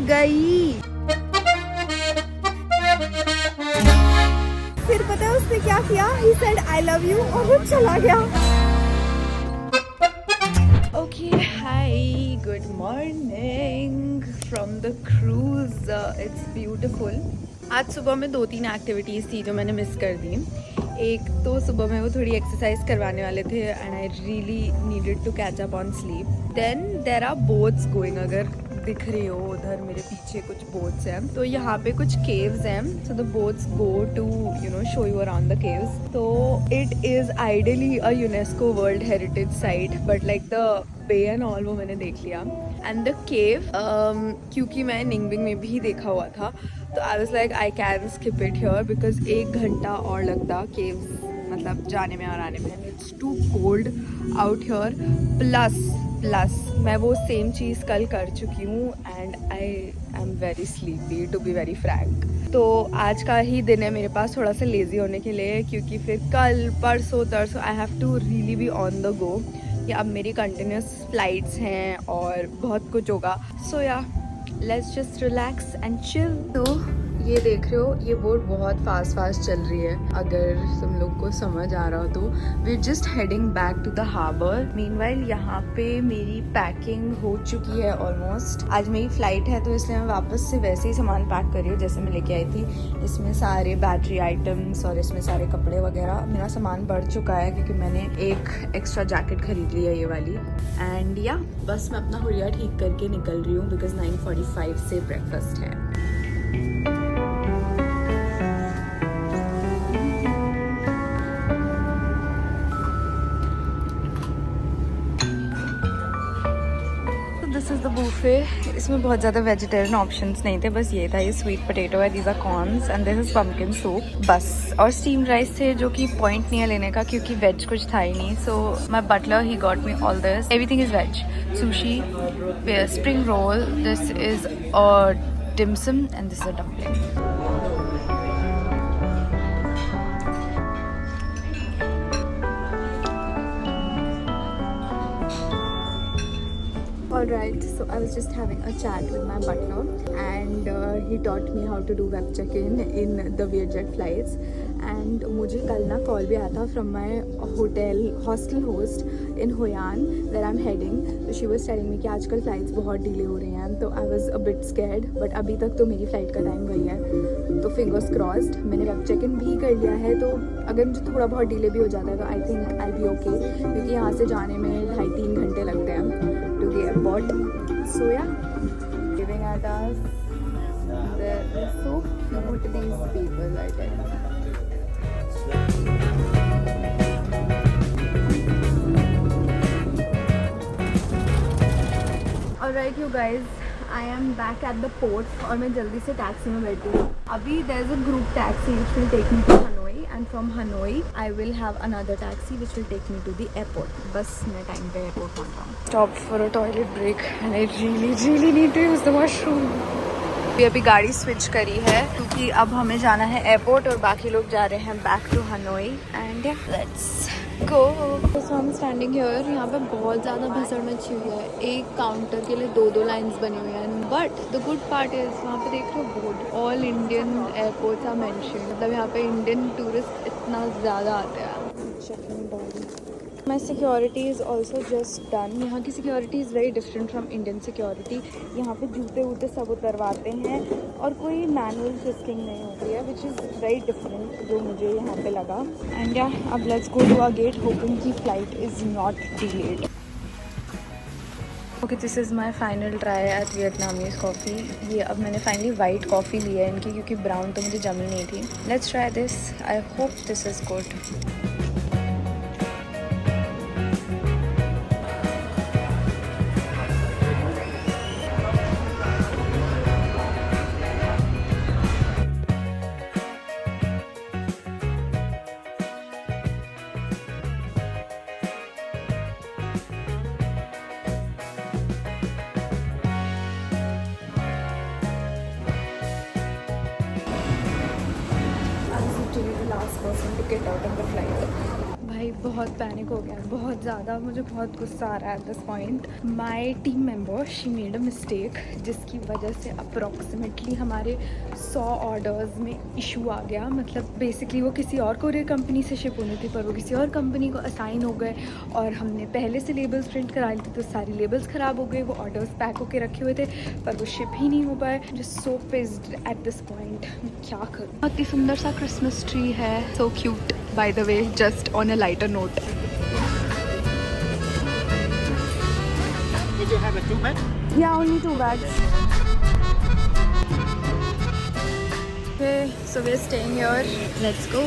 गई। फिर पता है उसने क्या किया? He said I love you और वो चला गया। Okay, hi, good morning from the cruise. It's beautiful. आज सुबह में 2-3 एक्टिविटीज़ थी जो मैंने मिस कर दी। एक तो सुबह में वो थोड़ी एक्सरसाइज करवाने वाले थे and I really needed to catch up on sleep. Then there are boats going, अगर दिख रही हो उधर मेरे पीछे कुछ बोट्स हैं, तो यहाँ पे कुछ केव्स हैं। So the boats go to show you around the caves. तो it is ideally a UNESCO world heritage site, but like the bay and all वो मैंने देख लिया। एंड द केव, क्योंकि मैं निंगबिंग में भी देखा हुआ था, तो I was like I can skip it here because 1 घंटा और लगता केव्स मतलब जाने में और आने में। It's too cold out here. Plus मैं वो सेम चीज़ कल कर चुकी हूँ and I am very sleepy to be very frank. तो आज का ही दिन है मेरे पास थोड़ा सा लेज़ी होने के लिए, क्योंकि फिर कल परसों तरसों I have to really be on the go. या अब मेरी कंटिन्यूस फ्लाइट्स हैं और बहुत कुछ होगा। सो या let's just relax and chill. तो ये देख रहे हो, ये बोट बहुत फास्ट चल रही है, अगर तुम लोग को समझ आ रहा हो तो। We just heading back to the harbour. Meanwhile यहाँ पे मेरी पैकिंग हो चुकी है ऑलमोस्ट। आज मेरी फ़्लाइट है तो इसलिए मैं वापस से वैसे ही सामान पैक कर रही हूँ जैसे मैं लेके आई थी। इसमें सारे बैटरी आइटम्स और इसमें सारे कपड़े वगैरह। मेरा सामान बढ़ चुका है क्योंकि मैंने एक एक्स्ट्रा जैकेट खरीद ली है, ये वाली। एंड या बस मैं अपना हुलिया ठीक करके निकल रही हूँ बिकॉज 9:45 से ब्रेकफास्ट है। This is the buffet. इसमें बहुत ज़्यादा वेजिटेरियन ऑप्शंस नहीं थे, बस ये था। ये स्वीट पोटैटो है, these are corns and this is pumpkin soup बस। और स्टीम राइस थे जो कि पॉइंट नहीं है लेने का क्योंकि वेज कुछ था ही नहीं। So my butler he got me all this, everything is veg. Sushi, spring roll, this is dim sum and this is a dumpling. Alright, so I was just having a chat with my butler and he taught me how to do web check-in in the Vietjet flights. And मुझे कल ना call भी आया था from my hostel host in Hoi An where I'm heading. So she was telling me कि आजकल flights बहुत delay हो रही हैं, तो I was a bit scared, but अभी तक तो मेरी फ़्लाइट का टाइम वही है, तो fingers crossed। मैंने वेब चेक-इन भी कर लिया है, तो अगर मुझे थोड़ा बहुत डिले भी हो जाता है तो I think I'll be okay, क्योंकि यहाँ से जाने में 2.5-3 घंटे लगते हैं to the airport. So yeah, giving at us. They're so cute, these people, I tell you. Alright you guys, I am back at the port और मैं जल्दी से टैक्सी में बैठी हूँ। अभी there is a group taxi which will take me to Hanoi, and from Hanoi I will have another taxi which will take me to the airport. बस मैं टाइम पे एयरपोर्ट पहुँच रहा हूँ। Stop for a toilet break and I really need to use the washroom. अभी गाड़ी switch करी है क्योंकि अब हमें जाना है एयरपोर्ट और बाकी लोग जा रहे हैं back to Hanoi. And let's go. So हम स्टैंडिंग हियर। यहाँ पे बहुत ज़्यादा भसड़ मची हुई है, एक काउंटर के लिए 2 लाइंस बनी हुई हैं। But the good part is वहाँ पे देख लो board, all Indian airports are mention, मतलब यहाँ पे इंडियन टूरिस्ट इतना ज़्यादा आते हैं। My security is also just done. यहाँ की security is very different from Indian security. यहाँ पे जूते वूते सब उतरवाते हैं और कोई manual frisking नहीं होती है, which is very different जो मुझे यहाँ पे लगा। And yeah, अब let's go to our gate, hoping कि flight is not delayed. Okay, this is my final try at Vietnamese coffee. ये अब मैंने finally white coffee ली है इनकी, क्योंकि brown तो मुझे जमी नहीं थी। Let's try this. I hope this is good. Last person to get out of the flight. भाई बहुत पैनिक हो गया, बहुत ज़्यादा। मुझे बहुत गुस्सा आ रहा है at this point. My team member she made a mistake, जिसकी वजह से अप्रॉक्सीमेटली हमारे 100 ऑर्डर्स में इशू आ गया। मतलब बेसिकली वो किसी और कोरियर कंपनी से शिप होनी थी, पर वो किसी और कंपनी को असाइन हो गए, और हमने पहले से लेबल्स प्रिंट करा ली थी, तो सारी लेबल्स ख़राब हो गए। वो ऑर्डर्स पैक होके रखे हुए थे, पर वो शिप ही नहीं हो पाए। Just so pissed at this point. क्या करूँ। बहुत ही सुंदर सा क्रिसमस ट्री है, so cute bye the way, just on a lighter note. Did you have a 2 bag? Yeah, only 2 bags. Okay, so we're staying here. Let's go.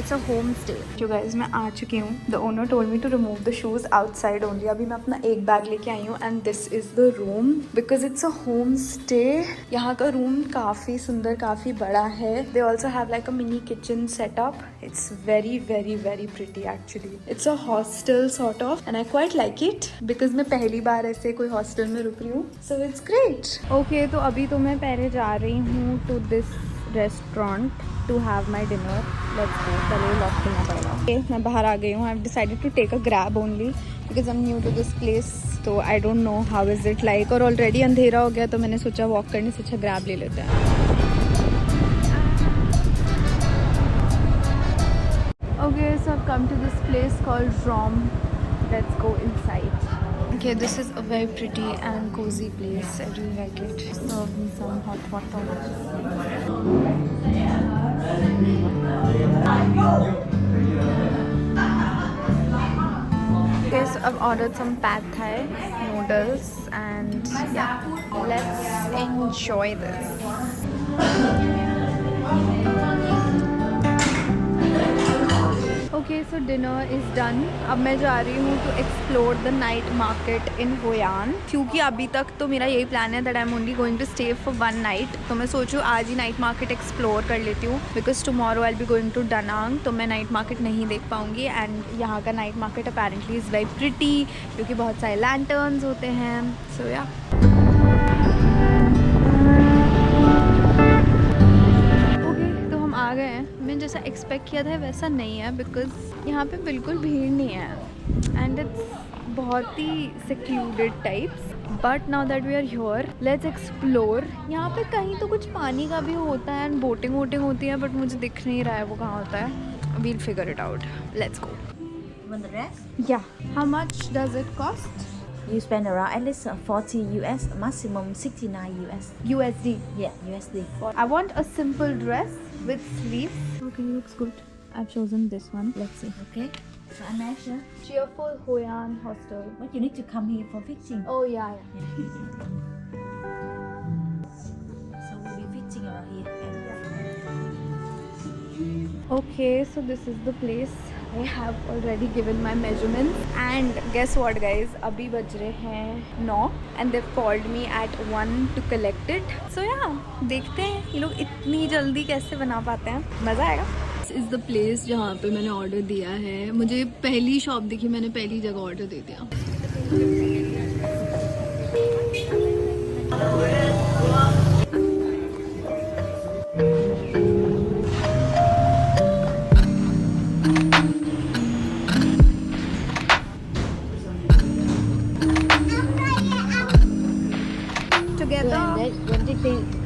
It's a home stay. You guys, मैं आ चुकी हूँ. The owner told me to remove the shoes outside only. अभी मैं अपना एक bag लेके आई हूँ and this is the room because it's a home stay. यहाँ का रूम काफ़ी सुंदर, काफ़ी बड़ा है. They also have like a mini kitchen setup. It's very very very pretty actually. It's a hostel sort of and I quite like it because मैं पहली बार ऐसे कोई hostel में रुक रही हूँ. So it's great. Okay, तो अभी तो मैं पहले जा रही हूँ to this restaurant to have my dinner. Let's go. पहले लॉक करना पड़ेगा. Okay, मैं बाहर आ गई हूँ. I've decided to take a grab only because I'm new to this place. So I don't know how is it like. और already अंधेरा हो गया, तो मैंने सोचा वॉक करने से अच्छा ग्रैब ले लेते हैं. Okay, so I've come to this place called Rom. Let's go inside. Okay, this is a very pretty and cozy place. I really like it. Serve me some hot water. Okay, so I've ordered some pad thai noodles and yeah, let's enjoy this. Okay, so dinner is done. अब मैं जा रही हूँ to explore the night market in Hoi An. क्योंकि अभी तक तो मेरा यही प्लान है that I'm only going to stay for 1 night. तो मैं सोचूँ आज ही नाइट मार्केट एक्सप्लोर कर लेती हूँ because tomorrow I'll be going to Da Nang. तो मैं नाइट मार्केट नहीं देख पाऊँगी and यहाँ का night market apparently is very pretty क्योंकि बहुत सारे lanterns होते हैं. So yeah. आ गए हैं. मैंने जैसा एक्सपेक्ट किया था वैसा नहीं है बिकॉज यहाँ पे बिल्कुल भीड़ नहीं है एंड इट्स बहुत ही secluded types. But now that we are here let's explore. यहाँ पे कहीं तो कुछ पानी का भी होता है एंड बोटिंग वोटिंग होती है, बट मुझे दिख नहीं रहा है वो कहाँ होता है. We'll figure it out. Let's go. Yeah how much does it cost? You spend around at least 40 US, maximum 69 US. USD. Yeah, USD. I want a simple dress with sleeves. Okay, looks good. I've chosen this one. Let's see. Okay. So I'm Asha. Cheerful Hoi An Hostel. But you need to come here for fixing. Oh yeah. So we'll be fixing around here. Okay, so this is the place. I have already given my measurements and guess what guys, अभी बज रहे हैं 9 and they've called me at 1 to collect it. So yeah, देखते हैं ये लोग इतनी जल्दी कैसे बना पाते हैं. मज़ा आएगा. This is the place जहाँ पे मैंने ऑर्डर दिया है. मुझे पहली शॉप दिखी, मैंने पहली जगह ऑर्डर दे दिया.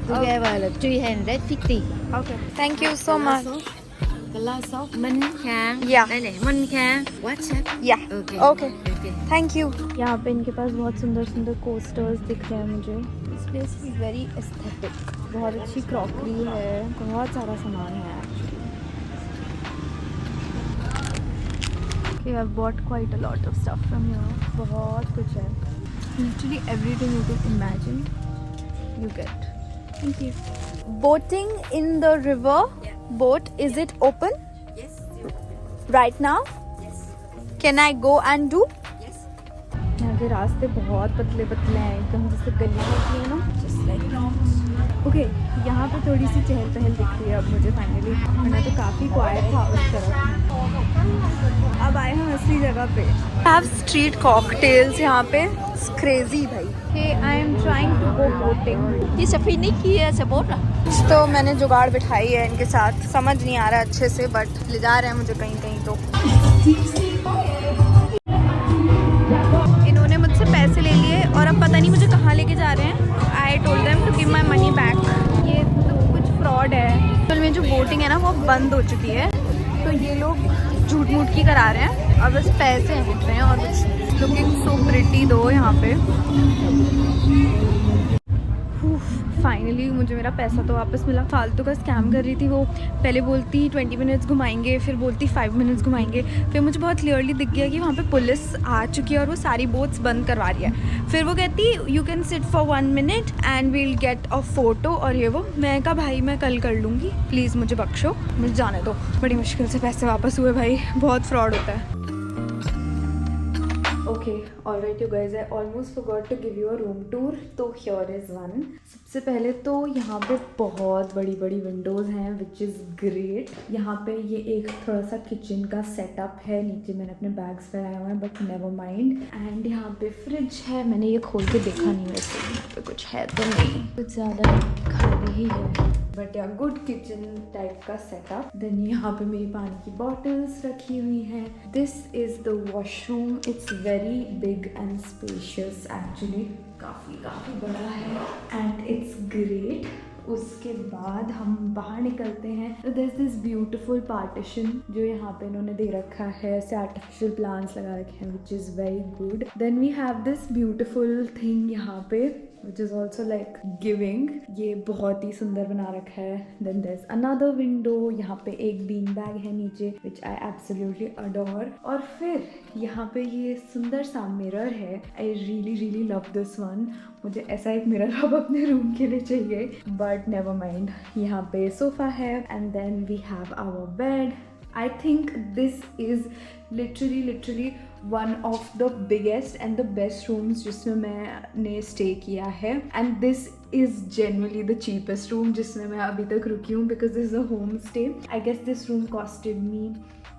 Together là 350. Okay. Thank you so much. Glass of Minh Khang. Yeah. Đây này Minh Khang. WhatsApp. Yeah. Okay. Okay. Thank you. यहाँ पे इनके पास बहुत सुंदर सुंदर कोस्टर्स दिख रहे हैं मुझे. This place is very aesthetic. बहुत अच्छी क्रॉकरी है, बहुत सारा सामान है actually. Okay, I've bought quite a lot of stuff from here. बहुत कुछ है. Literally everything you can imagine, you get. Thank you. Boating in the river. Yeah. Boat, is it open Yes. right now? Yes. Can I go and do? Yes. यहाँ के रास्ते बहुत पतले पतले हैं, एकदम जैसे गली होती है ना. Just like that. ओके, यहाँ पे थोड़ी सी चहल पहल दिख रही है अब मुझे फाइनली. वरना तो काफ़ी क्वाइट था उस तरफ. अब आए हैं असली जगह पे. हैव स्ट्रीट कॉकटेल्स यहाँ पे. क्रेजी भाई. Hey I am trying to go boating. ये सफीनी की है से बोल रहा. तो मैंने जुगाड़ बिठाई है इनके साथ. समझ नहीं आ रहा अच्छे से बट ले जा रहे हैं मुझे कहीं कहीं. तो बोटिंग है ना वो बंद हो चुकी है, तो ये लोग झूठ मूठ की करा रहे हैं और बस पैसे हट रहे हैं और कुछ। लुकिंग सो प्रिटी दो यहाँ पे। फाइनली मुझे मेरा पैसा तो वापस मिला। फालतू का स्कैम कर रही थी वो, पहले बोलती 20 मिनट्स घुमाएंगे, फिर बोलती 5 मिनट्स घुमाएंगे, फिर मुझे बहुत क्लियरली दिख गया कि वहाँ पे पुलिस आ चुकी है और वो सारी बोट्स बंद करवा रही है। फिर वो कहती you can sit for 1 minute and we'll get a photo और ये वो। मैं कहा भाई मैं कल कर लूँगी, प्लीज़ मुझे बख्शो, मुझे जाने दो। बड़ी मुश्किल से पैसे वापस हुए भाई, बहुत फ्रॉड होता है। Okay, alright you guys, I almost forgot to give you a room tour, तो here is one. सबसे पहले तो यहाँ पे बहुत बड़ी बड़ी विंडोज़ हैं which is great. यहाँ पे ये एक थोड़ा सा किचन का सेटअप है, नीचे मैंने अपने बैग्स फैलाए हुए हैं बट नेवर माइंड। एंड यहाँ पे फ्रिज है, मैंने ये खोल के देखा नहीं वैसे, यहाँ पे कुछ है तो नहीं, कुछ ज़्यादा खाली ही है बट या गुड किचन टाइप का सेटअप। देन यहाँ पे मेरी पानी की बॉटल्स रखी हुई हैं। This is the washroom, it's very big and spacious actually, काफ़ी बड़ा है एंड इट्स ग्रेट। उसके बाद हम बाहर निकलते हैं तो there is this beautiful partition जो यहाँ पे इन्होंने दे रखा है, ऐसे आर्टिफिशियल प्लांट्स लगा रखे हैं which is very good. Then we have this beautiful thing यहाँ पे which is also like giving, ये बहुत ही सुंदर बना रखा है। then there's another window, यहाँ पे एक bean bag है नीचे which I absolutely adore। और फिर यहाँ पे ये सुंदर सा मिरर है, I really love this one। मुझे ऐसा एक मिरर अब अपने रूम के लिए चाहिए but never mind। यहाँ पे सोफ़ा है and then we have our bed। I think this is literally one of the biggest and the best rooms जिसमें मैंने stay किया है and this is genuinely the cheapest room जिसमें मैं अभी तक रुकी हूँ because this is a home stay। I guess this room costed me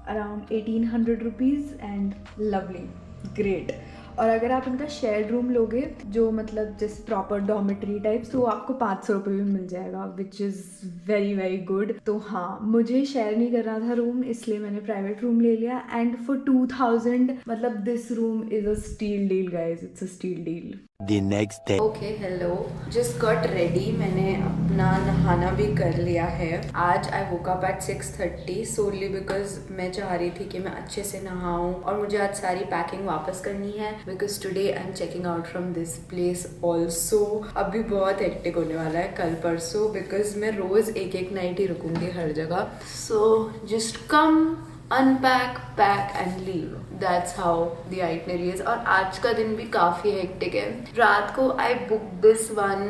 around 1800 rupees and lovely, great। और अगर आप इनका शेयर्ड रूम लोगे जो मतलब जैसे प्रॉपर डॉर्मेटरी टाइप्स, तो आपको 500 रुपये में मिल जाएगा विच इज़ वेरी गुड। तो हाँ, मुझे शेयर नहीं करना था रूम, इसलिए मैंने प्राइवेट रूम ले लिया एंड फॉर 2000 मतलब this room is a steal deal guys, it's a steal deal. The next day. Okay hello, just got ready, मैंने अपना नहाना भी कर लिया है। आज आई वोक अप एट 6:30 सोनली बिकॉज मैं चाह रही थी कि मैं अच्छे से नहाऊं और मुझे आज सारी पैकिंग वापस करनी है because today I am checking out from this place also. अभी बहुत हेक्टिक होने वाला है कल परसों बिकॉज मैं रोज़ एक नाइट ही रुकूंगी हर जगह। So just come, unpack, pack and leave, that's how the itinerary is. और आज का दिन भी काफ़ी हेक्टिक है। रात को I book this one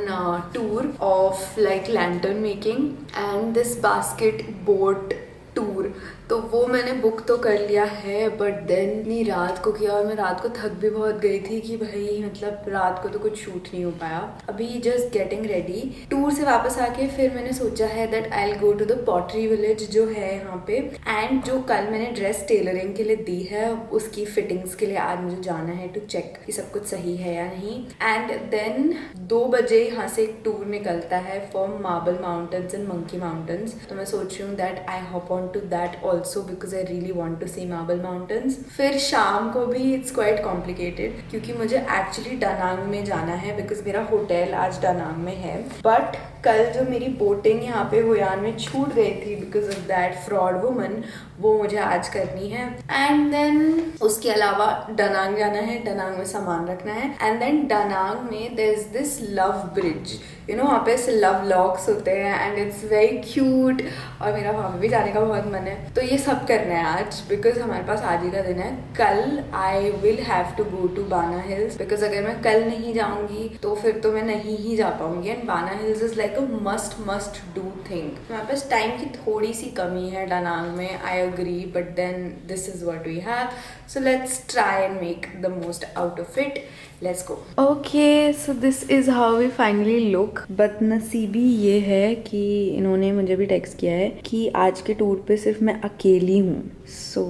tour of like lantern making and this basket boat tour, तो वो मैंने बुक तो कर लिया है बट देन इतनी रात को किया और मैं रात को थक भी बहुत गई थी कि भाई मतलब रात को तो कुछ शूट नहीं हो पाया। अभी जस्ट गेटिंग रेडी, टूर से वापस आके फिर मैंने सोचा है that I will go to the pottery village जो है यहाँ पे, एंड जो कल मैंने ड्रेस टेलरिंग के लिए दी है उसकी फिटिंग्स के लिए आज मुझे जाना है टू चेक कि सब कुछ सही है या नहीं। एंड देन 2 बजे यहाँ से एक टूर निकलता है for marble mountains and monkey mountains, तो मैं सोच रही हूँ that I hop on to that also because I really want to see Marble Mountains। फिर शाम को भी it's quite complicated क्योंकि मुझे actually डानांग में जाना है because मेरा होटल आज डानांग में है, बट कल जो मेरी बोटिंग यहाँ पे हुयान में छूट गई थी because of that fraud woman, वो मुझे आज करनी है। एंड देन उसके अलावा डानांग जाना है, डानांग में सामान रखना है एंड देन डानांग में there is this love bridge, you know वहाँ पे लव लॉक्स होते हैं एंड इट्स वेरी क्यूट और मेरा वहाँ पे भी जाने का बहुत मन है। तो ये सब करना है आज बिकॉज हमारे पास आज ही का दिन है। कल I will have to go to Bana Hills because अगर मैं कल नहीं जाऊँगी तो फिर तो मैं नहीं ही जा पाऊँगी एंड बाना hills is like a must do thing. हमारे पास टाइम की थोड़ी सी कमी है डानांग में, I agree, but then this is what we have, so let's try and make the most out of it. Let's go. Okay, so this is how we finally look. बदनसीबी ये है कि इन्होंने मुझे भी टेक्स्ट किया है कि आज के टूर पे सिर्फ मैं अकेली हूँ, so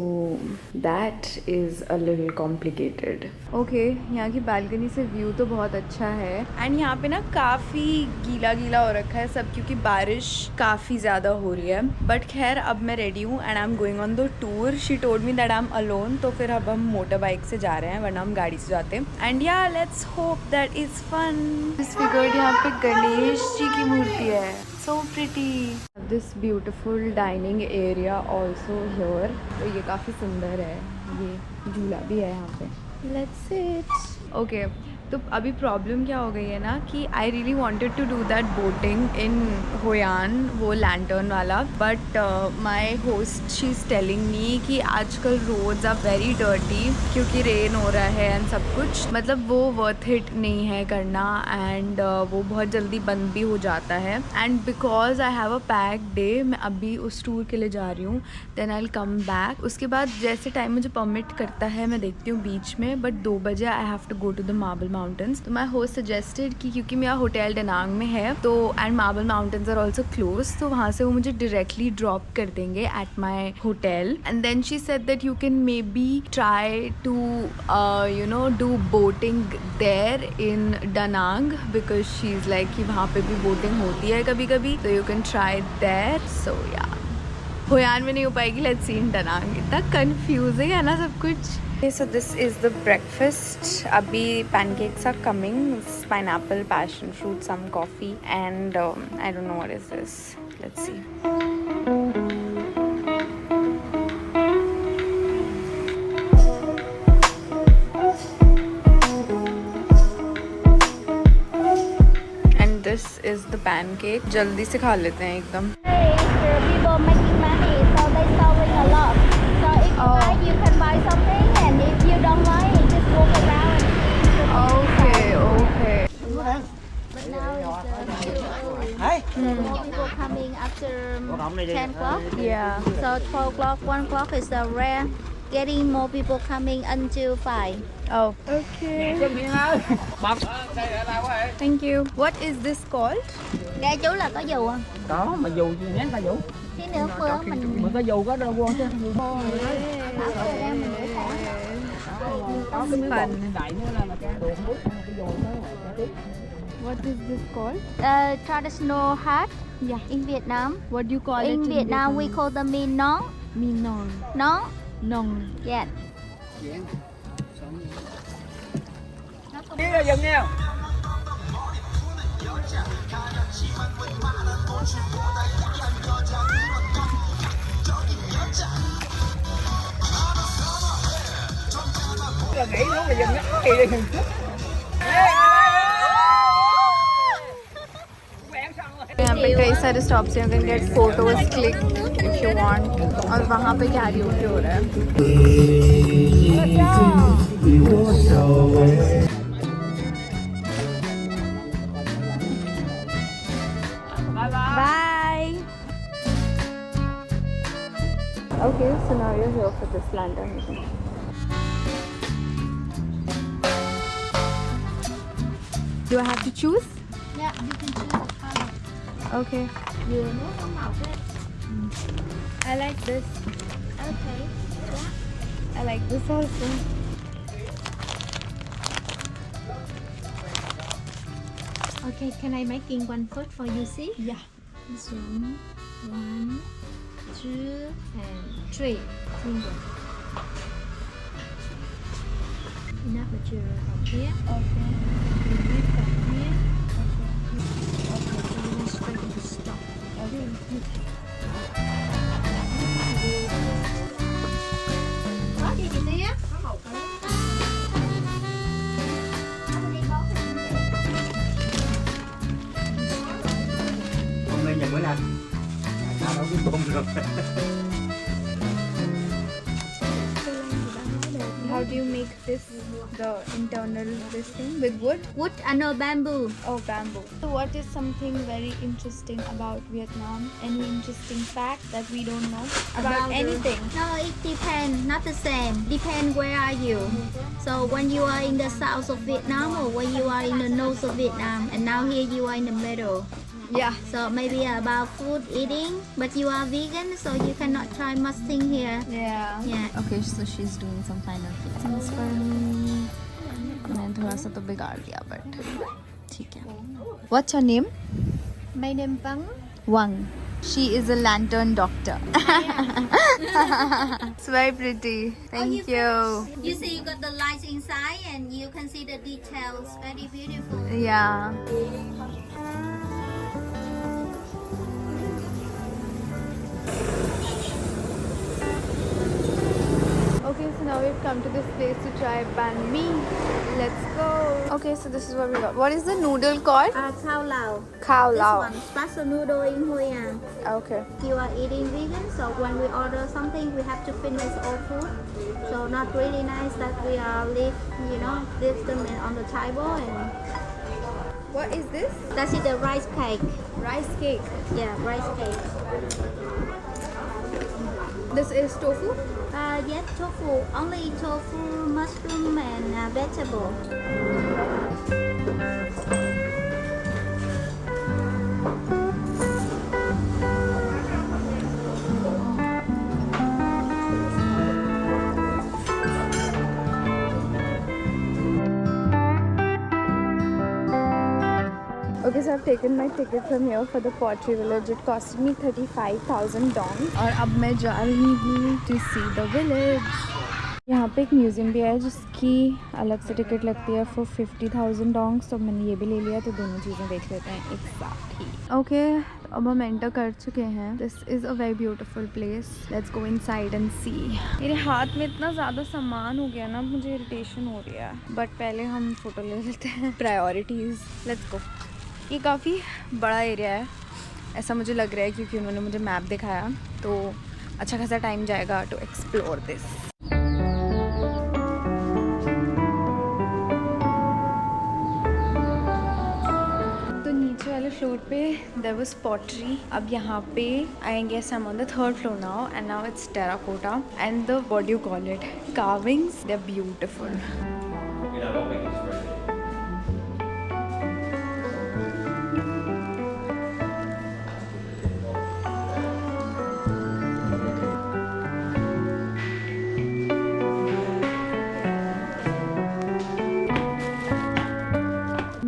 that is a little complicated. Okay, यहाँ की बालकनी से व्यू तो बहुत अच्छा है एंड यहाँ पे ना काफ़ी गीला हो रखा है सब क्योंकि बारिश काफ़ी ज़्यादा हो रही है। बट खैर अब मैं रेडी हूँ and I am going on the tour. She told me that I am alone, तो फिर अब हम मोटर बाइक से जा रहे हैं वरना हम गाड़ी से जाते हैं। एंड या let's hope that is fun. This figure यहाँ पे गणेश जी की मूर्ति है, so pretty. This beautiful dining area also here. तो ये काफ़ी सुंदर है, ये झूला भी है यहाँ पे। Let's sit. ओके, तो अभी प्रॉब्लम क्या हो गई है ना कि I really wanted to do that boating in Hoi An, वो लैंटर्न वाला, but my host she is telling me कि आजकल रोड्स आर वेरी डर्टी क्योंकि रेन हो रहा है एंड सब कुछ, मतलब वो वर्थ इट नहीं है करना, एंड वो बहुत जल्दी बंद भी हो जाता है। And because I have a pack day, मैं अभी उस टूर के लिए जा रही हूँ, then I will come back. उसके बाद जैसे टाइम मुझे परमिट करता है मैं देखती हूँ बीच में, बट 2 बजे I have to go to the marble mountains. तो माई होस्ट सजेस्टेड कि क्योंकि मेरा होटल डनांग में है तो and Marble Mountains are also close, तो वहाँ से वो मुझे डायरेक्टली ड्रॉप कर देंगे at my hotel. And then she said that you can maybe try to you know do boating there in Danang, because she is like कि वहाँ पे भी बोटिंग होती है कभी कभी, तो यू कैन ट्राई देयर। सो या होयान में नहीं हो पाएगी, लेट्स सी इन डनांग। इतना कंफ्यूजिंग है ना सब कुछ। Okay, so this is the breakfast. Abhi pancakes are coming. It's pineapple, passion fruit, some coffee, and I don't know what is this. Let's see. And this is the pancake. जल्दी से खा लेते हैं एकदम. People making money, so they selling a lot. So if you like, you can buy something, and if you don't like, you just walk around. Okay, okay. But now it's still early. More people coming after 10 o'clock. Yeah. So 12 o'clock, 1 o'clock is the rare. Getting more people coming until 5. Oh, okay. Thank you. What is this called? Gà chú là có dù không? Có, mà dù gì nhé, ta dù. Tí nữa bữa mình Mà có dù có đâu quên chứ. bảo vừa ra mình để thả. Có cái miếng bột đại nữa là cái đồ nước, cái dù đó là cái tiếp. What is this called? Traditional hat. Yeah. In Vietnam. What do you call it In Vietnam, we call them min nón. Min non. Nón. Non. Yeah. Đi ra dừng nha. Là nghỉ lúc là dừng á, kỳ đi. यहाँ पे कई सारे stops हैं, you can get photos click if you want. और वहाँ पे karaoke हो रहा है. Bye. Okay, so now you're here for this lantern meeting. Do I have to choose? Yeah, you can choose the color. Okay. Vừa nước có màu đấy. I like this. Okay. I like this also. Okay, can I making one foot for you see? Yeah. This one, 1, 2, and 3 finger. Enough material from here. Okay. Remove from here. Okay, so we will straighten the stop. Có gì chị Tia? Hôm nay nhận bữa nào? Nào đâu biết bông được. How do you make this, the internal this thing, with wood? Wood and no bamboo. Oh, bamboo. So what is something very interesting about Vietnam? Any interesting fact that we don't know about anything? No, it depends. Not the same. Depend where are you. So when you are in the south of Vietnam or when you are in the north of Vietnam, and now here you are in the middle. Yeah. So maybe about food eating, but you are vegan, so you cannot try much thing here. Yeah. Yeah. Okay, so she's doing some final fixings for me. मैंने थोड़ा सा तो बिगाड़ दिया, but ठीक है. What's your name? My name Vang. Wang. She is a lantern doctor. It's very pretty. Thank you. You see, you got the lights inside, and you can see the details. Very beautiful. Yeah. Okay, so now we've come to this place to try banh mi. Let's go. Okay, so this is what we got. What is the noodle called? Khao lao. Khao This lao. one, special noodle in Hoi An. Okay. You are eating vegan, so when we order something, we have to finish all food. So not really nice that we are leave them on the table. And What is this? that's it, the rice cake. Rice cake. Yeah, rice cake. This is tofu. Yes, tofu. Only tofu, mushroom, and vegetable. Okay, so I've taken my ticket from here for the pottery village. It costed me 35,000 dong. और अब मैं जा रही हूँ to see the village. यहाँ पे एक museum भी है जिसकी अलग से टिकट लगती है for 50,000 डोंग. तो मैंने ये भी ले लिया, तो दोनों चीज़ें देख लेते हैं एक साथ ही. ओके, अब हम एंटर कर चुके हैं. This is a very beautiful place. Let's go inside and see. मेरे हाथ में इतना ज़्यादा सामान हो गया ना, मुझे इरिटेशन हो रही है. बट पहले हम फोटो ले लेते हैं. प्रायोरिटीज़. Let's go. ये काफ़ी बड़ा एरिया है, ऐसा मुझे लग रहा है, क्योंकि उन्होंने मुझे मैप दिखाया. तो अच्छा खासा टाइम जाएगा टू एक्सप्लोर दिस. तो नीचे वाले फ्लोर पे देयर वाज पॉटरी. अब यहाँ पे I guess I am on the 3rd floor now, and now it's terracotta and the what you call it carvings. They are beautiful.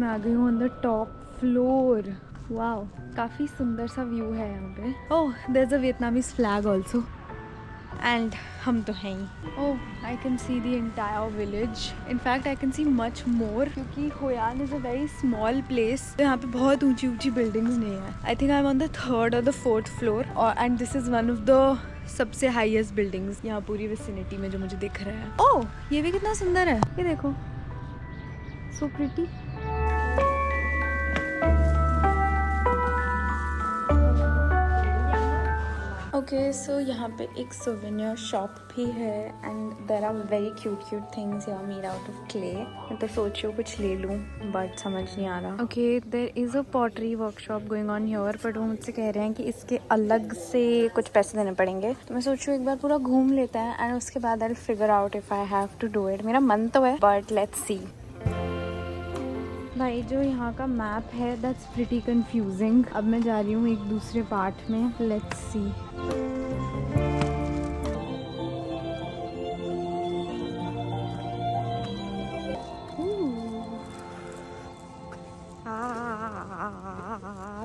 आ गई हूँ on the top floor. Wow, काफ़ी सुंदर सा view है यहाँ पे. Oh, there is a Vietnamese flag also. And हम तो हैं ही. Oh, I can see the entire village. In fact I can see much more, क्योंकि Hoi An is a very small place. तो यहाँ पे बहुत ऊंची ऊंची बिल्डिंग्स नहीं है. I think I am on the 3rd और द 4th फ्लोर. और and this is one of the सबसे हाईएस्ट बिल्डिंग्स यहाँ पूरी विसिनिटी में जो मुझे दिख रहा है. ओह, ये भी कितना सुंदर है. ये देखो, सो प्रिटी. ओके, सो यहाँ पे एक सोवेनियर शॉप भी है and there are very cute things यहाँ मेड आउट ऑफ क्ले. मैं तो सोच रही हूँ कुछ ले लूँ, बट समझ नहीं आ रहा. Okay, there is a pottery workshop going on here, but वो मुझसे कह रहे हैं कि इसके अलग से कुछ पैसे देने पड़ेंगे. तो मैं सोच रही हूँ एक बार पूरा घूम लेता है एंड उसके बाद I figure out if I have to do it. मेरा मन तो है, बट लेट्स सी. भाई, जो यहाँ का मैप है दैट्स प्रिटी कंफ्यूजिंग. अब मैं जा रही हूँ एक दूसरे पार्ट में. Let's see.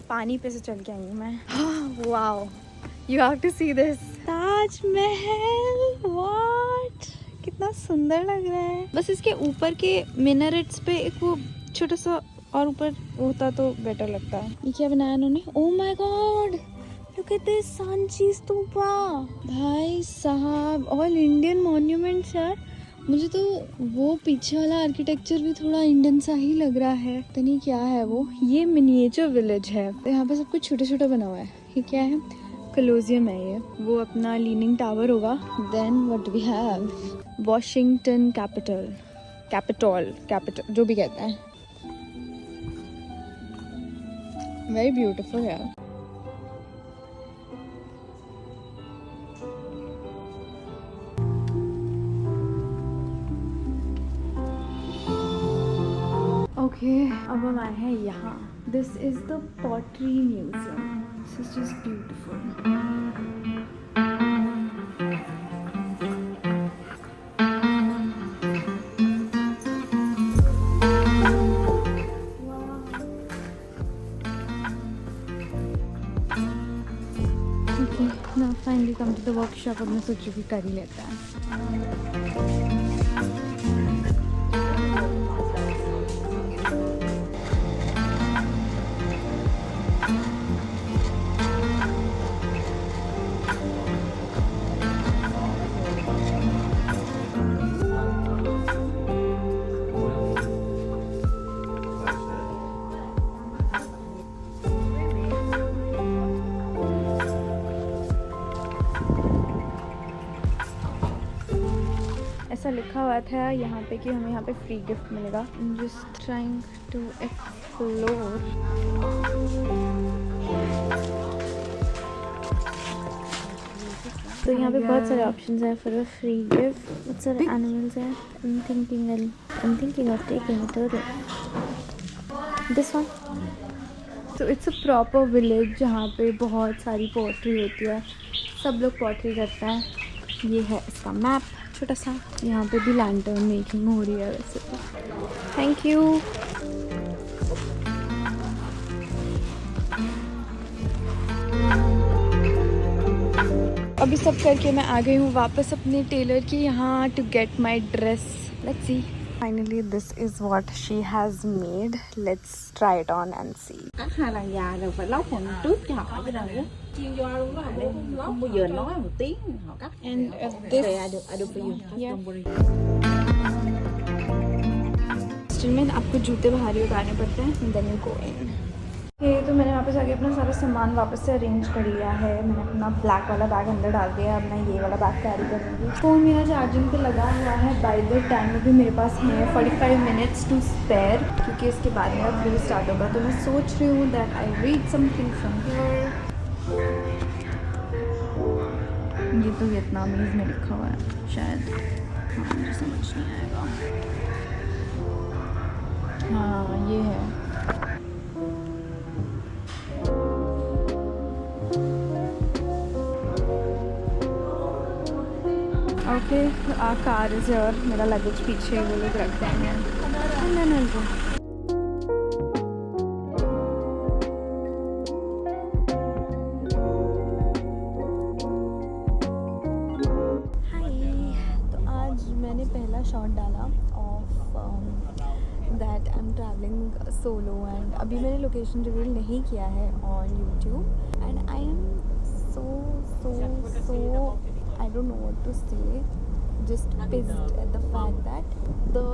पानी पे से चल के आई हूँ मैं. Wow, you have to see this. Taj Mahal. What, कितना सुंदर लग रहा है. बस इसके ऊपर के मिनरेट्स पे एक वो छोटा सा और ऊपर होता तो बेटर लगता है. ये क्या बनाया उन्होंने? Oh my God, look at this Sanchi stupa. भाई साहब, ऑल इंडियन मॉन्यूमेंट्स यार. मुझे तो वो पीछे वाला आर्किटेक्चर भी थोड़ा इंडियन सा ही लग रहा है. तो नहीं, क्या है वो? ये मिनिएचर विलेज है. तो यहाँ पे सब कुछ छोटा छोटा बना हुआ है. ये क्या है? कोलोसियम है ये. वो अपना लीनिंग टावर होगा. Then what we have? Washington Capitol जो भी कहते हैं. वेरी ब्यूटीफुल यार. ओके, अब हम आए हैं यहाँ. This is the pottery museum. This is just beautiful. ना finally come to the workshop. अब मैं सोचूं कि कर ही लेता है. लिखा हुआ था यहाँ पे कि हमें यहाँ पे फ्री गिफ्ट मिलेगा. Just trying to explore. तो यहाँ पे बहुत सारे ऑप्शंस हैं फॉर अ फ्री गिफ्ट. बहुत सारे एनिमल्स हैं. I'm thinking of taking a turtle. This one. तो इट्स अ प्रॉपर विलेज जहाँ पे बहुत सारी पोट्री होती है. सब लोग पोट्री करते हैं. ये है इसका मैप छोटा सा. यहाँ पे भी लैंटर्न मेकिंग हो रही है वैसे तो. Thank you. अभी सब करके मैं आ गई हूँ वापस अपने टेलर के यहाँ to get my dress. Let's see. Finally, this is what she has made. Let's try it on and see. Cắt hai là già rồi phải lóc phần trước cho họ cái này á. Chuyên gia luôn đó, không bao giờ nói một tiếng họ cắt. And this. Okay, I do for you. Yeah. Don't worry. Still में आपको जूते बाहर ही उतारने पड़ते हैं. And then you go in. तो मैंने वापस आके अपना सारा सामान वापस से अरेंज कर लिया है. मैंने अपना ब्लैक वाला बैग अंदर डाल दिया. अब मैं ये वाला बैग कैरी करूँगी. फ़ोन मेरा चार्जिंग पे लगा हुआ है. बाय द टाइम अभी मेरे पास है 45 मिनट्स टू स्पेयर क्योंकि इसके बाद मेरा व्यू स्टार्ट होगा. तो मैं सोच रही हूँ that I read something from here. ये तो वियतनामीज़ में लिखा हुआ है शायद. हाँ मुझे समझ नहीं आएगा. हाँ ये है. ओके कार इज और मेरा लगेज पीछे वो लोग रख देंगे. तो आज मैंने पहला शॉट डाला of that I am travelling solo. And अभी मैंने लोकेशन रिवील नहीं किया है on YouTube. And I M so I don't know what to say, just pissed at the fact that the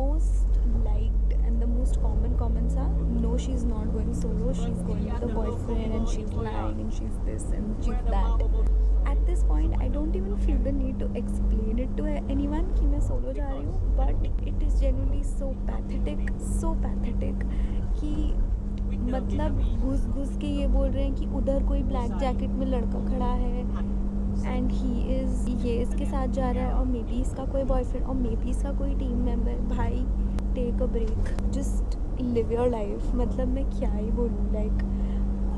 most liked and the most common comments are no, she's not going solo, she's going with a boyfriend and she's lying and she's this and she's that. At this point I don't even feel the need to explain it to anyone कि मैं solo जा रही हूँ. But it is genuinely so pathetic कि मतलब घुस के ये बोल रहे हैं कि उधर कोई ब्लैक जैकेट में लड़का खड़ा है एंड ही इज़ ये इसके साथ जा रहा है और मे बी इसका कोई बॉयफ्रेंड और मे बी इसका कोई टीम मेंबर. भाई take a break, just live your life. मतलब मैं क्या ही बोलूँ. Like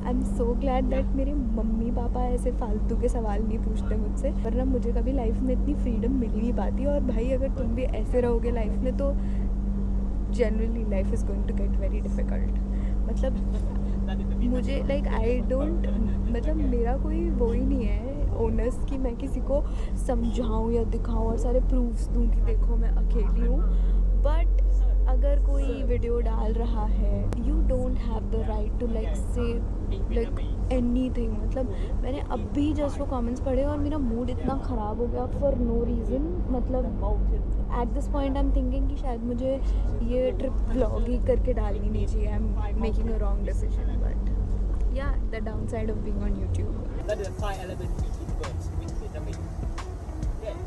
I am so glad that मेरे मम्मी पापा ऐसे फालतू के सवाल नहीं पूछते मुझसे, वरना मुझे कभी लाइफ में इतनी फ्रीडम मिल ही नहीं पाती. और भाई अगर तुम भी ऐसे रहोगे लाइफ में तो generally life is going to get very difficult. मतलब मुझे लाइक आई डोंट मतलब मेरा कोई वो ही नहीं है ओनर्स कि मैं किसी को समझाऊँ या दिखाऊँ और सारे प्रूफ्स दूँ कि देखो मैं अकेली हूँ. बट अगर कोई वीडियो डाल रहा है you don't have the right to like से लाइक एनीथिंग. मतलब मैंने अभी जस्ट वो कमेंट्स पढ़े और मेरा मूड इतना ख़राब हो गया फॉर नो रीज़न. मतलब at this point I am thinking कि शायद मुझे ये ट्रिप ब्लॉग ही करके डालनी नहीं चाहिए. I am making a wrong decision. But yeah the downside of being on YouTube. That is the 5 elements words with vitamin. Yeah.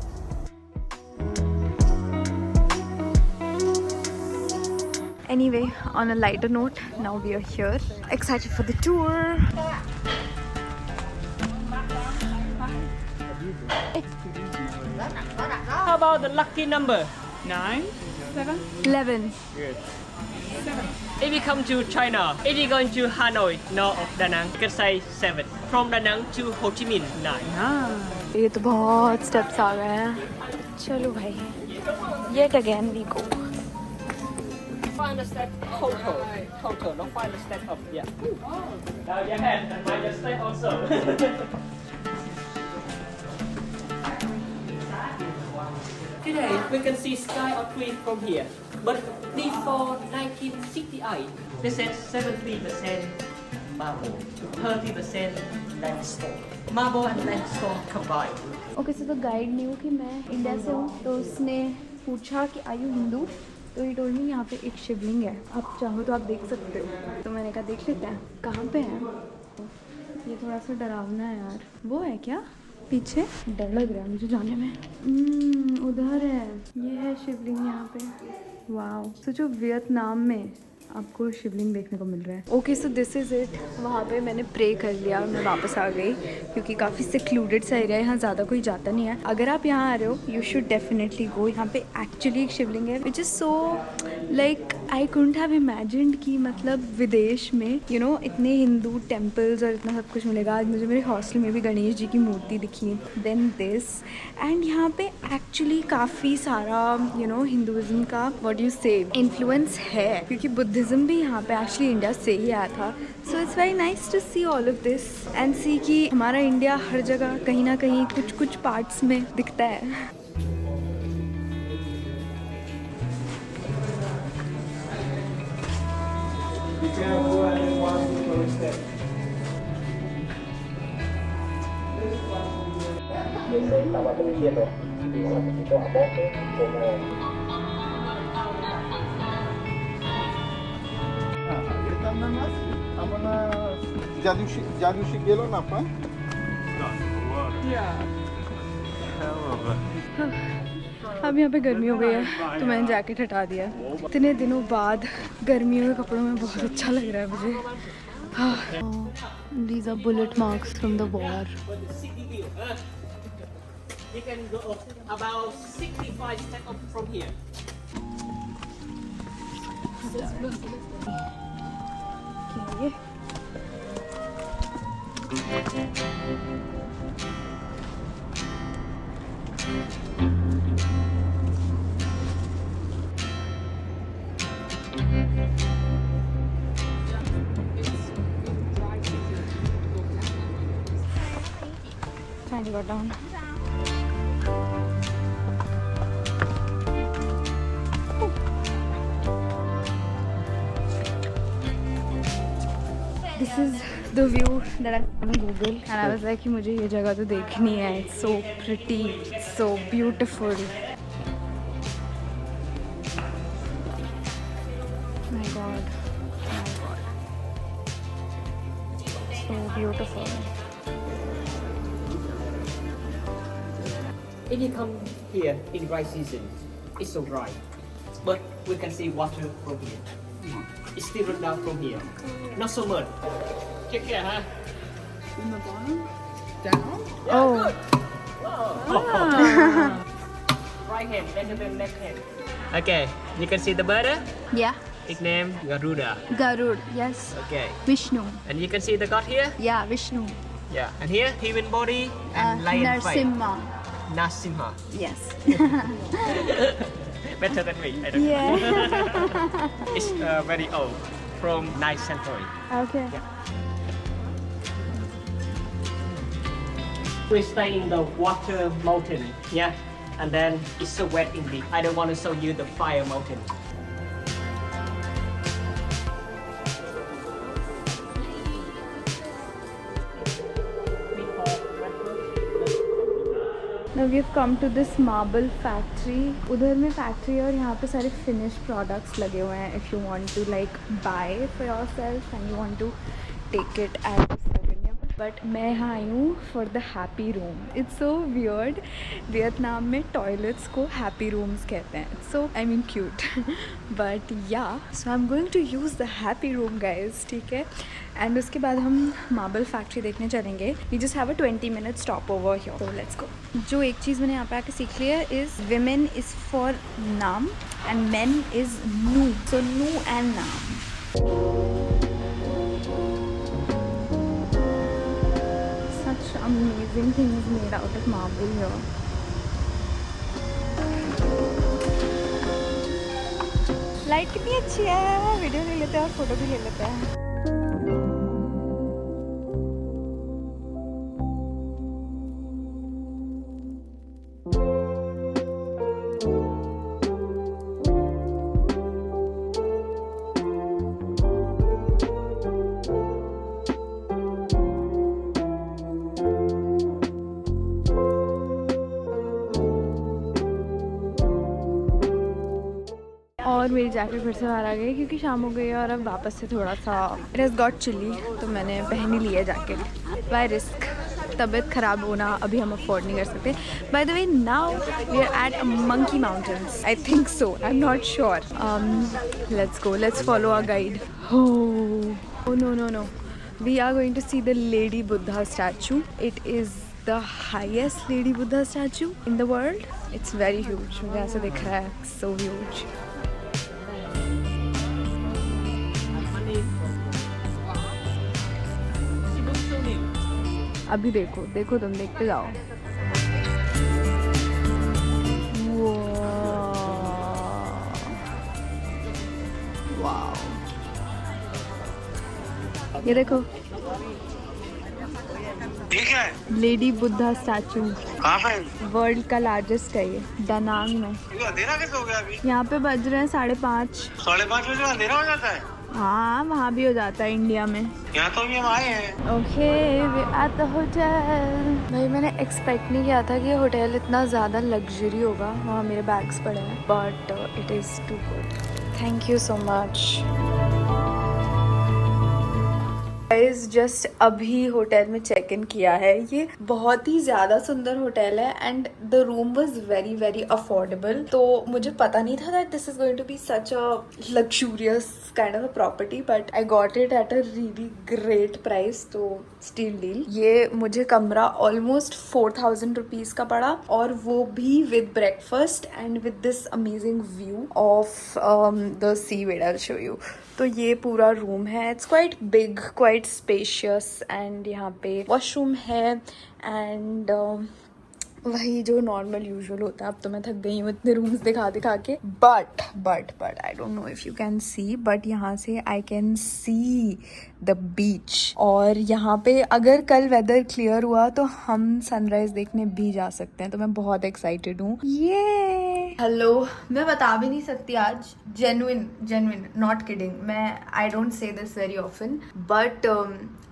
Anyway, on a lighter note, now we are here. Excited for the tour. How about the lucky number? 9, 7. 11. Good. 7. If you come to China, if you're going to Hanoi, north of Da Nang, you can say 7. From Da Nang to Ho Chi Minh, 9. ये तो बहुत steps आ गए हैं. चलो भाई. Yet again we go. Find the step total, not find the step up. Yeah. Now your hand and mind your step also. Today we can see sky or tree from here, but before 1968, they said 70% marble, 30% limestone. Marble and limestone combined. Okay so the guide new कि मैं India से हूँ तो उसने पूछा कि are you Hindu. तो ये टोल्ड मी यहाँ पे एक शिवलिंग है, आप चाहो तो आप देख सकते हो. तो मैंने कहा देख लेते हैं. कहाँ पे है? ये थोड़ा सा डरावना है यार. वो है क्या? पीछे डर लग रहा है मुझे जाने में। उधर है, ये है शिवलिंग यहाँ पे। वाओ, सोचो वियतनाम में आपको शिवलिंग देखने को मिल रहा है। Okay, so this is it. वहाँ पे मैंने प्रे कर लिया और मैं वापस आ गई क्योंकि काफ़ी सिक्लूडेड सा एरिया है, यहाँ ज़्यादा कोई जाता नहीं है। अगर आप यहाँ आ रहे हो यू शुड डेफिनेटली गो। यहाँ पे एक्चुअली एक शिवलिंग है which is so like I couldn't have imagined कि मतलब विदेश में यू नो इतने हिंदू टेम्पल्स और इतना सब कुछ मिलेगा। आज मुझे मेरे हॉस्टल में भी गणेश जी की मूर्ति दिखी, देन दिस, एंड यहाँ पे एक्चुअली काफ़ी सारा यू नो हिंदुज़म का व्हाट यू से इन्फ्लुएंस है क्योंकि बुद्धिज़्म भी यहाँ पे एक्चुअली इंडिया से ही आया था। So it's very nice to see all of this and see कि हमारा इंडिया हर जगह कहीं ना कहीं कुछ कुछ पार्ट्स में दिखता है। ज्या दिवशी गेलो ना आपण अब यहाँ पे गर्मी हो गई है तो मैंने जैकेट हटा दिया। इतने दिनों बाद गर्मियों के कपड़ों में बहुत अच्छा लग रहा है मुझे। These are bullet marks from the war. You can go about 65 steps up from here. क्या ये? Trying to go down. This is the view that I found on Google and I was like कि मुझे ये जगह तो देखनी है. It's so pretty, it's so beautiful. My God, so beautiful. If you come here in dry season, it's so dry, but we can see water from here. It's still run down from here. Not so much. Check here, huh? in the bottom down. Oh. Right hand, better than left hand. Okay, you can see the bird. Yeah. Its name Garuda. Garud. Yes. Okay, Vishnu. and you can see the god here. Yeah, Vishnu. Yeah, and here human body and lion face. Narsimha. Narsimha. Yes. Better than me. I don't know. Yeah. It's very old, from 9th century. Okay. We stay in the water mountain, yeah, and then it's so wet indeed. I don't want to show you the fire mountain. Now we have come to this marble factory. उधर में factory है और यहाँ पे सारे finished products लगे हुए हैं. If you want to like buy for yourself and you want to take it as a souvenir. But मैं यहाँ आई हूँ for the happy room. It's so weird. Vietnam में toilets को happy rooms कहते हैं. It's so I mean cute. But yeah, so I'm going to use the happy room guys. ठीक है. And उसके बाद हम मार्बल फैक्ट्री देखने चलेंगे. We just have a 20-minute stop over here, so let's go. जो एक चीज़ मैंने यहाँ पे आके सीख ली है इज़ विमेन इज़ फॉर नाम एंड मेन इज़ नू. सो नू एंड नाम. Such amazing things made out of marble here. Light कितनी अच्छी है. वीडियो ले लेते हैं और फोटो भी ले लेते हैं. और मेरी जैकेट फिर से बाहर आ गई क्योंकि शाम हो गई है और अब वापस से थोड़ा सा इट हैज़ गॉट चिली तो मैंने पहन ही ली है जैकेट. Bye risk. तबीयत ख़राब होना अभी हम अफोर्ड नहीं कर सकते. By the way now we are at monkey mountains. I think so, I am not sure. Let's go, let's follow our guide. Oh no. We are going to see the Lady Buddha statue. It is the highest Lady Buddha statue in the world. It's very huge. मुझे ऐसा दिख रहा है. So huge. अभी देखो तुम देखते जाओ. वाओ. ये देखो, ठीक है. लेडी बुद्धा स्टैचू कहाँ पे? वर्ल्ड का लार्जेस्ट है ये, दानांग में. अंधेरा कैसे हो गया अभी? यहाँ पे बज रहे हैं 5:30. 5:30 बजे अंधेरा हो जाता है. हाँ, वहाँ भी हो जाता है इंडिया में. यहाँ तो अभी हम आए हैं. Okay, we at the hotel. भाई मैंने एक्सपेक्ट नहीं किया था कि ये होटल इतना ज़्यादा लग्जरी होगा. वहाँ मेरे बैग्स पड़े हैं, but it is too good. Thank you so much. Guys just अभी होटल में चेक इन किया है. ये बहुत ही ज़्यादा सुंदर होटल है and the room was very very affordable. तो मुझे पता नहीं था that this is going to be such a luxurious kind of a property, but I got it at a really great price. तो स्टील डील. ये मुझे कमरा almost 4,000 rupees का पड़ा, और वो भी with breakfast and with this amazing view of the sea वेड. I will show you. तो ये पूरा रूम है. It's quite big, quite spacious, and यहाँ पे वॉशरूम है एंड वही जो नॉर्मल यूजुअल होता है. अब तो मैं थक गई हूँ इतने रूम्स दिखा के. But I don't know if you can see, but यहाँ से आई कैन सी द बीच. और यहाँ पे अगर कल वेदर क्लियर हुआ तो हम सनराइज देखने भी जा सकते हैं. तो मैं बहुत एक्साइटेड हूँ. ये हेलो, मैं बता भी नहीं सकती आज. Genuine not kidding. मैं I don't say this very often, but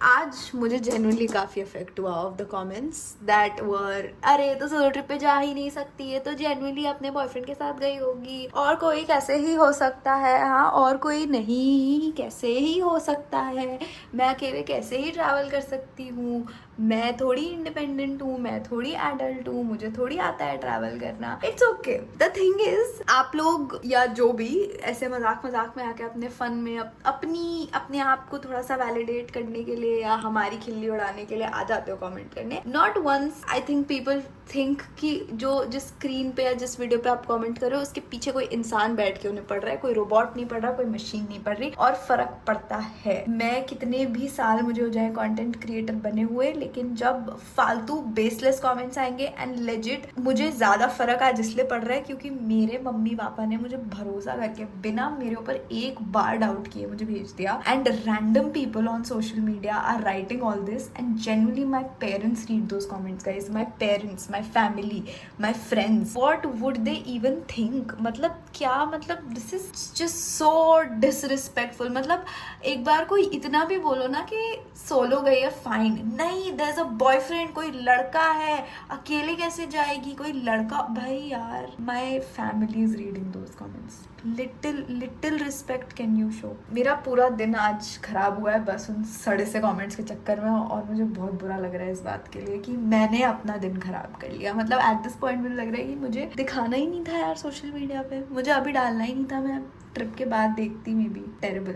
आज मुझे जेन्युइनली काफ़ी इफेक्ट हुआ of the comments that were, अरे तो सोलो ट्रिप पे जा ही नहीं सकती है, तो जेन्युइनली अपने बॉयफ्रेंड के साथ गई होगी, और कोई कैसे ही हो सकता है. हाँ, और कोई नहीं कैसे ही हो सकता है. मैं अकेले कैसे ही ट्रैवल कर सकती हूँ. मैं थोड़ी इंडिपेंडेंट हूँ, मैं थोड़ी एडल्ट हूँ, मुझे थोड़ी आता है ट्रैवल करना. It's okay. The thing is, आप लोग या जो भी ऐसे मजाक में आके अपने फन में अपने आप को थोड़ा सा वैलिडेट करने के लिए या हमारी खिल्ली उड़ाने के लिए आ जाते हो कमेंट करने. Not once. I think people think कि जिस स्क्रीन पे या जिस वीडियो पे आप कमेंट कर रहे हो उसके पीछे कोई इंसान बैठ के उन्हें पढ़ रहा है, कोई रोबोट नहीं पढ़ रहा, कोई मशीन नहीं पढ़ रही, और फर्क पड़ता है. मैं कितने भी साल मुझे हो जाए कंटेंट क्रिएटर बने हुए, लेकिन जब फालतू बेसलेस कमेंट्स आएंगे एंड लेजिट मुझे ज्यादा फर्क आज इसलिए पड़ रहा है क्योंकि मेरे मम्मी पापा ने मुझे भरोसा करके बिना मेरे ऊपर एक बार डाउट किए मुझे भेज दिया. And random people on social media are writing all this, and genuinely my parents read those comments. Guys, my parents, my family, my friends, what would they even think. मतलब क्या, मतलब this is just so disrespectful. मतलब एक बार कोई इतना भी बोलो ना कि सोलो गई है, फाइन. नहीं, देयर इज अ बॉयफ्रेंड, कोई लड़का है, अकेले कैसे जाएगी कोई लड़का. भाई यार, my family is reading those comments. Little respect can you show. मेरा पूरा दिन आज खराब हुआ है बस उन सड़े से कमेंट्स के चक्कर में, और मुझे बहुत बुरा लग रहा है इस बात के लिए कि मैंने अपना दिन खराब कर लिया. मतलब एट दिस पॉइंट मुझे लग रहा है कि मुझे दिखाना ही नहीं था यार सोशल मीडिया पे, मुझे अभी डालना ही नहीं था. मैं ट्रिप के बाद देखती may be. Terrible.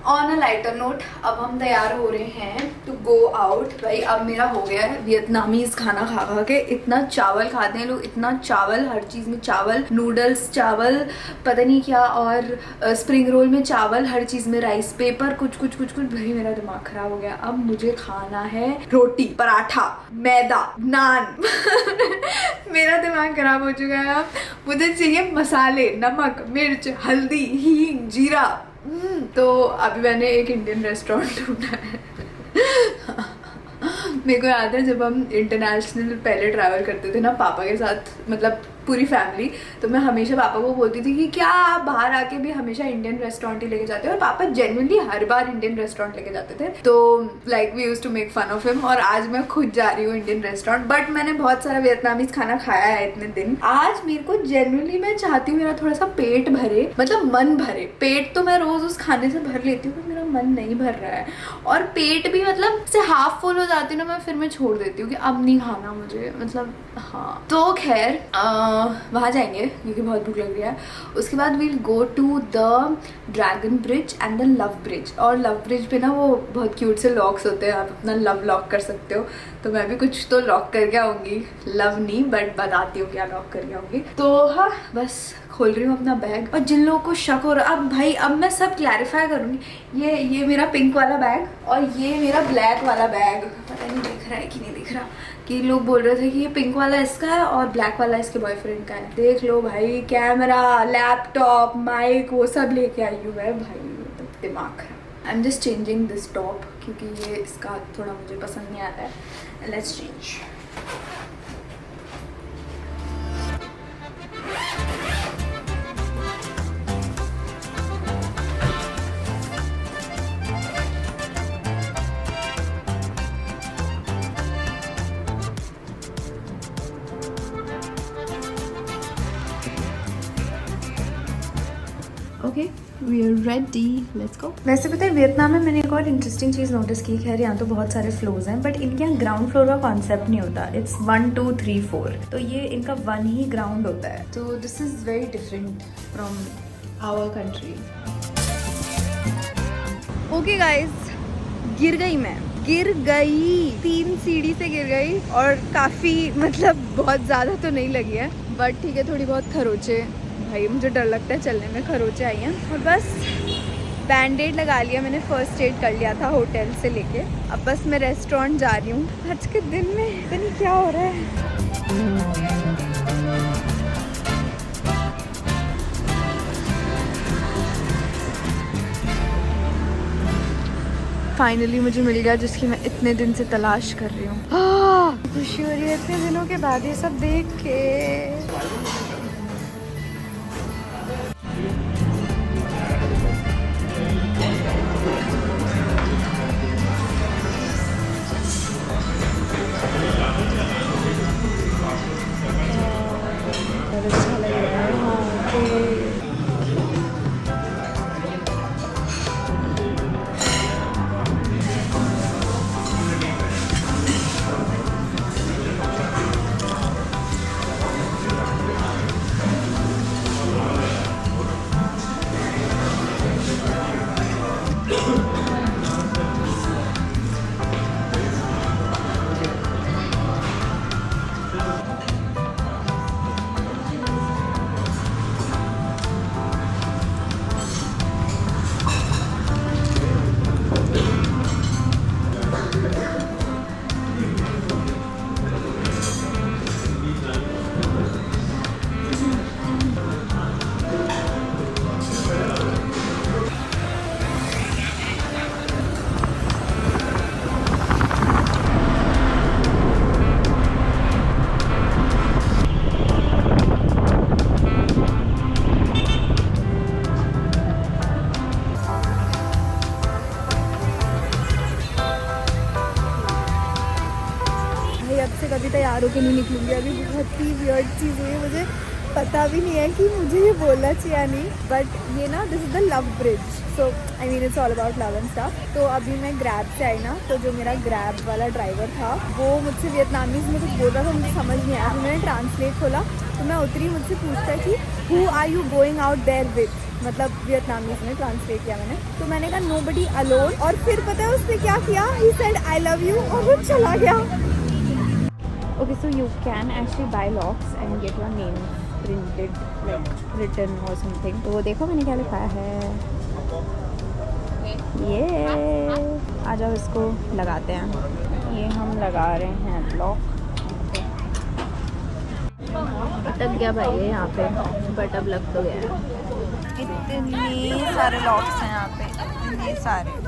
On a lighter note, अब हम तैयार हो रहे हैं टू गो आउट. भाई अब मेरा हो गया है वियतनामीज खाना खा के. इतना चावल खाते हैं लोग, इतना चावल, हर चीज में चावल, नूडल्स चावल, पता नहीं क्या, और स्प्रिंग रोल में चावल, हर चीज में राइस पेपर, कुछ. भाई मेरा दिमाग खराब हो गया. अब मुझे खाना है रोटी, पराठा, मैदा, नान. मेरा दिमाग खराब हो चुका है. अब मुझे चाहिए मसाले, नमक, मिर्च, हल्दी, हींग, जीरा. तो अभी मैंने एक इंडियन रेस्टोरेंट ढूंढा है. मेरे को याद है जब हम इंटरनेशनल पहले ट्रैवल करते थे ना पापा के साथ, मतलब पूरी फैमिली। तो मैं हमेशा पापा को बोलती थी कि क्या आप बाहर आके भी हमेशा इंडियन रेस्टोरेंट ही लेके जाते हो, और पापा जेन्युइनली हर बार इंडियन रेस्टोरेंट लेके जाते थे। तो like we used to make fun of him, और आज मैं खुद जा रही हूँ इंडियन रेस्टोरेंट। बट मैंने बहुत सारा वियतनामीज खाना खाया है इतने दिन। आज मेरे को जेन्युइनली मैं चाहती हूँ मेरा थोड़ा सा पेट भरे, मतलब मन भरे। पेट तो मैं रोज उस खाने से भर लेती हूँ, पर मेरा मन नहीं भर रहा है, और पेट भी मतलब से हाफ फुल हो जाती हूँ ना मैं, फिर मैं छोड़ देती हूँ कि अब नहीं खाना मुझे, मतलब हाँ। तो खैर वहाँ जाएंगे क्योंकि बहुत भूख लग रही है। उसके बाद we'll go to the dragon bridge and the love bridge. और लव ब्रिज पे ना वो बहुत क्यूट से लॉक्स होते हैं, आप अपना लव लॉक कर सकते हो। तो मैं भी कुछ तो लॉक करके आऊँगी, लव नहीं बट बताती हूँ क्या लॉक करके आऊँगी। तो हाँ बस खोल रही हूँ अपना बैग। और जिन लोगों को शक हो रहा, अब भाई अब मैं सब क्लैरिफाई करूँगी। ये मेरा पिंक वाला बैग और ये मेरा ब्लैक वाला बैग, पता नहीं दिख रहा है कि नहीं दिख रहा, कि लोग बोल रहे थे कि ये पिंक वाला इसका है और ब्लैक वाला इसके बॉयफ्रेंड का है। देख लो भाई, कैमरा, लैपटॉप, माइक वो सब लेके आई हूँ मैं भाई, दिमाग खराब। I am just changing this top क्योंकि ये इसका थोड़ा मुझे पसंद नहीं आता है। Let's change. Okay we are ready, let's go. वैसे पता है वियतनाम में मैंने एक और इंटरेस्टिंग चीज़ नोटिस की। खैर यहाँ तो बहुत सारे फ्लोर्स हैं, बट इनके यहाँ ग्राउंड फ्लोर का कॉन्सेप्ट नहीं होता। इट्स 1 2 3 4, तो ये इनका 1 ही ग्राउंड होता है। तो this is very different from our country. Okay guys, गिर गई मैं, गिर गई 3 सीढ़ी से गिर गई, और काफ़ी मतलब बहुत ज़्यादा तो नहीं लगी है, बट ठीक है थोड़ी बहुत खरोचे, भाई मुझे डर लगता है चलने में, खरोचे आई हैं। और बस बैंडेड लगा लिया मैंने, फर्स्ट एड कर लिया था होटल से लेके। अब बस मैं रेस्टोरेंट जा रही हूँ। आज के दिन में पता नहीं क्या हो रहा है। फाइनली मुझे मिल गया जिसकी मैं इतने दिन से तलाश कर रही हूँ। खुशी हो रही है इतने दिनों के बाद ये सब देख के। अच्छा लग रहा है वहाँ पे। अब से कभी तैयार होकर नहीं निकलूंगी। अभी बहुत ही वियर्ड चीज़ हुई है, मुझे पता भी नहीं है कि मुझे ये बोलना चाहिए या नहीं, बट ये ना this is the love bridge, so I mean it's all about love and stuff. तो अभी मैं ग्रैब से आई ना, तो जो मेरा ग्रैब वाला ड्राइवर था वो मुझसे वियतनामीज़ में कुछ बोल रहा था, मुझे समझ नहीं आया। फिर मैंने ट्रांसलेट खोला तो मैं उतरी, मुझसे पूछता कि who are you going out there with, मतलब वियतनामीज़ में ट्रांसलेट किया मैंने। तो मैंने कहा नोबडी अलोन, और फिर पता है उसने क्या किया, he said I love you, और वो चला गया। Okay, so you can actually buy locks and get your name printed, like written or something. तो वो देखो मैंने क्या लिखा है, ये आ जाओ इसको लगाते हैं। ये हम लगा रहे हैं लॉक। अटक गया भाई ये यहाँ पे, बट अब लग तो गया है। इतने सारे लॉक्स हैं यहाँ पे, इतने सारे,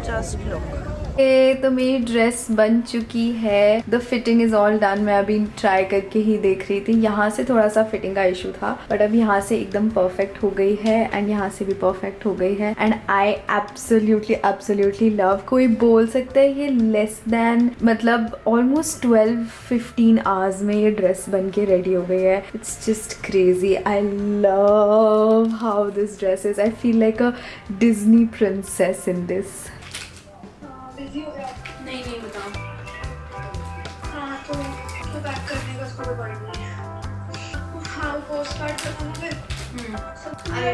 जस्ट लुक। तो मेरी ड्रेस बन चुकी है। The fitting is all done. मैं अभी ट्राई करके ही देख रही थी। यहाँ से थोड़ा सा फिटिंग का इशू था, बट अब यहाँ से एकदम परफेक्ट हो गई है एंड यहाँ से भी परफेक्ट हो गई है। And I absolutely love. कोई बोल सकता है ये लेस देन मतलब ऑलमोस्ट 12-15 आवर्स में ये ड्रेस बन के रेडी हो गई है। It's just crazy. I love how this dress is. I feel like a Disney princess in this. नहीं बताओ। हाँ तो पैक करने का उसको पॉइंट नहीं है। हाँ पोस्ट कार्ड करना फिर। अरे